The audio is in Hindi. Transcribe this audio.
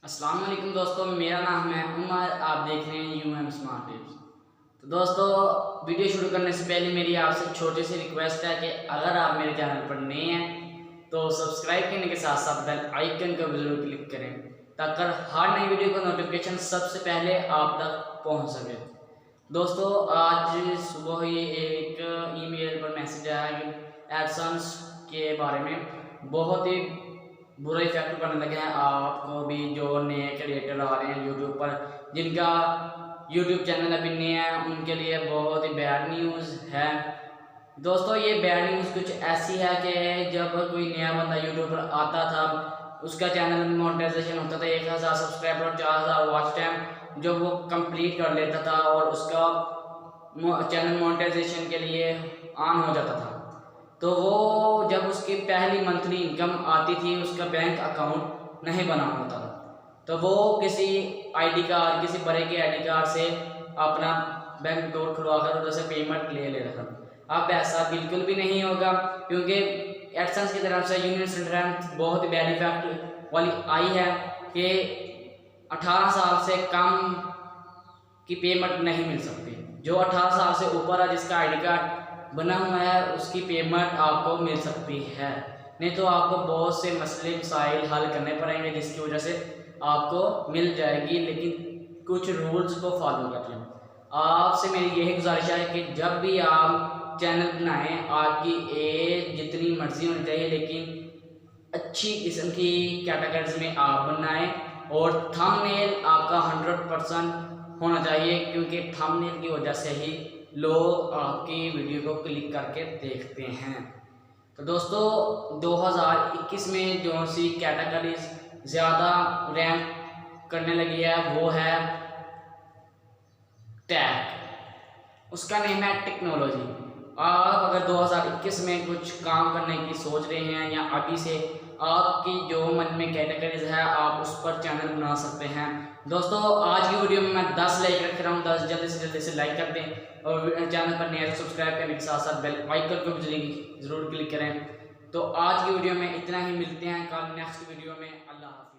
अस्सलाम वालेकुम दोस्तों, मेरा नाम है उमर। आप देख रहे हैं यूएम स्मार्ट टिप्स। तो दोस्तों, वीडियो शुरू करने से पहले मेरी आपसे छोटी सी रिक्वेस्ट है कि अगर आप मेरे चैनल पर नए हैं तो सब्सक्राइब करने के साथ साथ बेल आइकन का जरूर क्लिक करें ताकि हर नई वीडियो का नोटिफिकेशन सबसे पहले आप तक पहुंच सके। दोस्तों, आज सुबह ही एक ईमेल पर मैसेज आया कि एडसेंस के बारे में बहुत ही बुरा इफेक्ट पड़ने लगे हैं आपको भी, जो नए क्रिएटर आ रहे हैं यूट्यूब पर, जिनका यूट्यूब चैनल अभी नया है, उनके लिए बहुत ही बैड न्यूज़ है। दोस्तों, ये बैड न्यूज़ कुछ ऐसी है कि जब कोई नया बंदा यूट्यूब पर आता था, उसका चैनल मोनेटाइजेशन होता था 1000 सब्सक्राइबर और 4000 वॉच टाइम जब वो कंप्लीट कर लेता था और उसका चैनल मोनेटाइजेशन के लिए ऑन हो जाता था, तो वो जब उसकी पहली मंथली इनकम आती थी, उसका बैंक अकाउंट नहीं बना होता था, तो वो किसी आईडी कार्ड, किसी बड़े के आईडी कार्ड से अपना बैंक अकाउंट खुलवाकर उधर से पेमेंट ले लेता था। अब ऐसा बिल्कुल भी नहीं होगा, क्योंकि एडसेंस की तरफ से यूनियन स्ट्रेंथ बहुत ही बैड इफेक्ट वाली आई है कि 18 साल से कम की पेमेंट नहीं मिल सकती। जो 18 साल से ऊपर है, जिसका आईडी कार्ड बना हुआ है, उसकी पेमेंट आपको मिल सकती है, नहीं तो आपको बहुत से मसले मसाइल हल करने पड़ेंगे, जिसकी वजह से आपको मिल जाएगी, लेकिन कुछ रूल्स को फॉलो करिए। आपसे मेरी यही गुजारिश है कि जब भी आप चैनल बनाएं, आपकी एज जितनी मर्जी होनी चाहिए, लेकिन अच्छी किस्म की कैटेगरीज में आप बनाएं और थंबनेल आपका 100% होना चाहिए, क्योंकि थंबनेल की वजह से ही लोग आपकी वीडियो को क्लिक करके देखते हैं। तो दोस्तों, 2021 में जो सी कैटेगरीज ज़्यादा रैंक करने लगी है वो है टैग, उसका नेम है टेक्नोलॉजी। आप अगर 2021 में कुछ काम करने की सोच रहे हैं या अभी से आपकी जो मन में कैटेगरीज है, आप उस पर चैनल बना सकते हैं। दोस्तों, आज की वीडियो में मैं 10 लाइक रख रहा हूँ, 10 जल्दी से लाइक कर दें और चैनल पर नया सब्सक्राइब करने के साथ साथ बेल आइकन को भी जरूर क्लिक करें। तो आज की वीडियो में इतना ही, मिलते हैं कल नेक्स्ट वीडियो में। अल्लाह हाफिज़।